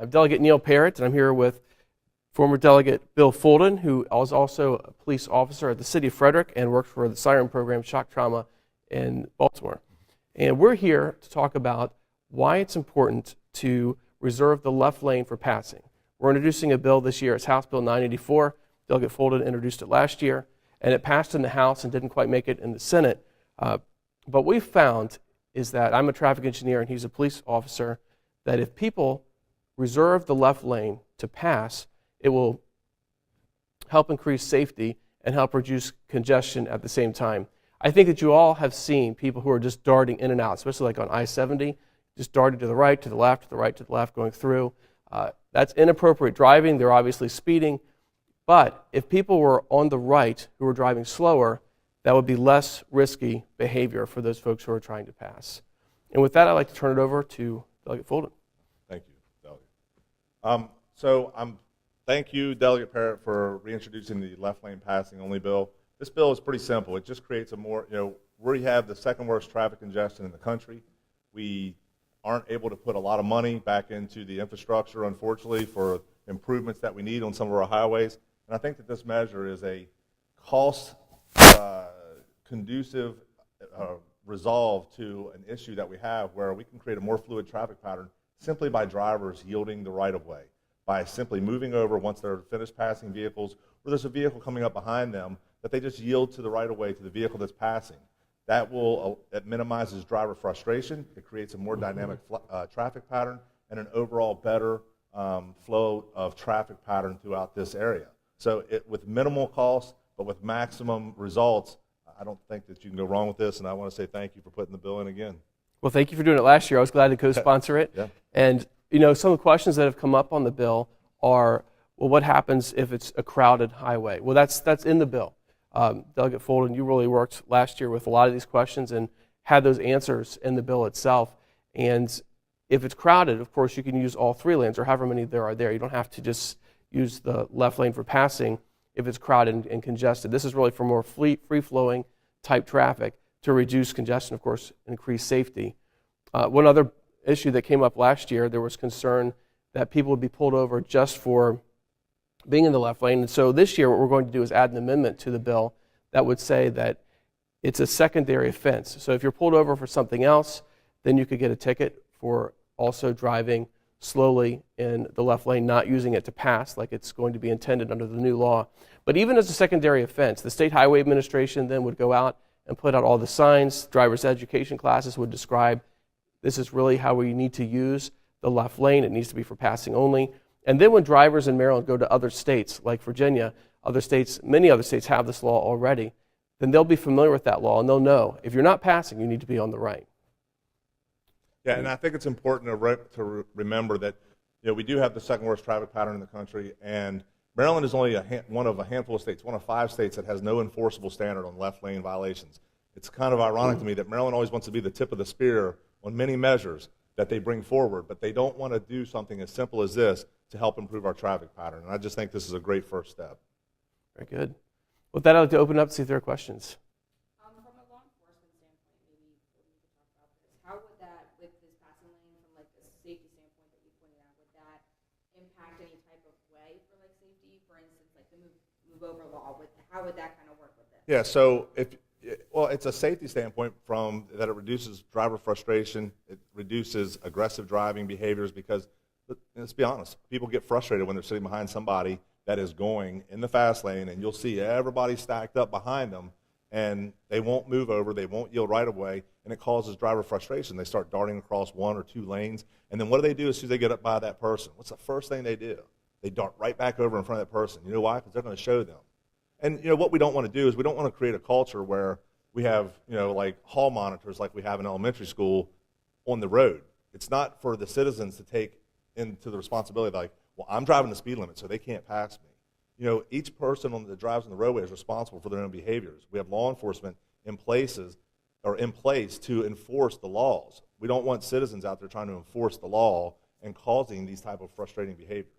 I'm Delegate Neil Parrott, and I'm here with former Delegate Bill Folden, who is also a police officer at the city of Frederick and works for the Siren Program Shock Trauma in Baltimore. And we're here to talk about why it's important to reserve the left lane for passing. We're introducing a bill this year. It's House Bill 984. Delegate Folden introduced it last year, and it passed in the House and didn't quite make it in the Senate. But what we've found is that I'm a traffic engineer and he's a police officer, that if people reserve the left lane to pass, it will help increase safety and help reduce congestion at the same time. I think that you all have seen people who are just darting in and out, especially like on I-70, just darting to the right, to the left, to the right, to the left, going through. That's inappropriate driving. They're obviously speeding. But if people were on the right who were driving slower, that would be less risky behavior for those folks who are trying to pass. And with that, I'd like to turn it over to Delegate Folden. Thank you, Delegate. Thank you, Delegate Parrott, for reintroducing the left lane passing only bill. This bill is pretty simple. It just creates a more, we have the second worst traffic congestion in the country. We aren't able to put a lot of money back into the infrastructure, unfortunately, for improvements that we need on some of our highways. And I think that this measure is a cost-conducive resolve to an issue that we have where we can create a more fluid traffic pattern simply by drivers yielding the right-of-way, by simply moving over once they're finished passing vehicles, or there's a vehicle coming up behind them, that they just yield to the right-of-way to the vehicle that's passing. It minimizes driver frustration. It creates a more dynamic traffic pattern and an overall better flow of traffic pattern throughout this area. So with minimal cost, but with maximum results, I don't think that you can go wrong with this, and I want to say thank you for putting the bill in again. Well, thank you for doing it last year. I was glad to co-sponsor it. Yeah. And, some of the questions that have come up on the bill are, well, what happens if it's a crowded highway? Well, that's in the bill. Delegate Folden, you really worked last year with a lot of these questions and had those answers in the bill itself. And if it's crowded, of course, you can use all three lanes or however many there are there. You don't have to just use the left lane for passing if it's crowded and congested. This is really for more free-flowing type traffic to reduce congestion, of course, increase safety. One other issue that came up last year, there was concern that people would be pulled over just for being in the left lane. And so this year what we're going to do is add an amendment to the bill that would say that it's a secondary offense. So if you're pulled over for something else, then you could get a ticket for also driving slowly in the left lane, not using it to pass like it's going to be intended under the new law. But even as a secondary offense, the State Highway Administration then would go out and put out all the signs. Driver's education classes would describe this is really how we need to use the left lane. It needs to be for passing only. And then when drivers in Maryland go to other states, like Virginia, many other states have this law already, then they'll be familiar with that law and they'll know if you're not passing, you need to be on the right. Yeah, and I think it's important to remember that we do have the second worst traffic pattern in the country, and Maryland is only one of a handful of states, one of 5 states that has no enforceable standard on left lane violations. It's kind of ironic to me that Maryland always wants to be the tip of the spear on many measures that they bring forward, but they don't want to do something as simple as this to help improve our traffic pattern. And I just think this is a great first step. Very good. With that, I'd like to open up to see if there are questions. From a law enforcement standpoint, maybe we could talk about this. How would that, with this passing lane, from like the safety standpoint that you pointed out, would that impact any type of way for like safety? For instance, like the move over law. How would that kind of work with it? Yeah. So it's a safety standpoint from that it reduces driver frustration. It reduces aggressive driving behaviors because, let's be honest, people get frustrated when they're sitting behind somebody that is going in the fast lane, and you'll see everybody stacked up behind them, and they won't move over, they won't yield right away, and it causes driver frustration. They start darting across 1 or 2 lanes, and then what do they do as soon as they get up by that person? What's the first thing they do? They dart right back over in front of that person. You know why? Because they're going to show them. And what we don't want to do is we don't want to create a culture where we have like hall monitors like we have in elementary school on the road. It's not for the citizens to take into the responsibility like, well, I'm driving the speed limit, so they can't pass me. Each person that drives on the roadway is responsible for their own behaviors. We have law enforcement in place to enforce the laws. We don't want citizens out there trying to enforce the law and causing these type of frustrating behaviors.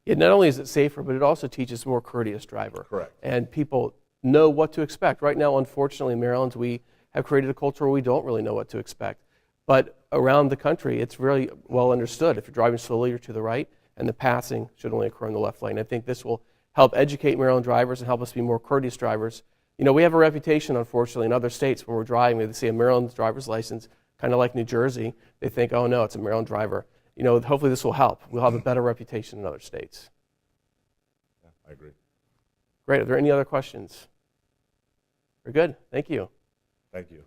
Yeah, not only is it safer, but it also teaches more courteous driver. Correct. And people know what to expect. Right now, unfortunately, in Maryland, we have created a culture where we don't really know what to expect. But around the country, it's really well understood. If you're driving slowly, you're to the right, and the passing should only occur in the left lane. I think this will help educate Maryland drivers and help us be more courteous drivers. You know, we have a reputation, unfortunately, in other states when we're driving. They see a Maryland driver's license, kind of like New Jersey. They think, oh, no, it's a Maryland driver. You know, hopefully this will help. We'll have a better reputation in other states. Yeah, I agree. Great. Are there any other questions? We're good. Thank you. Thank you.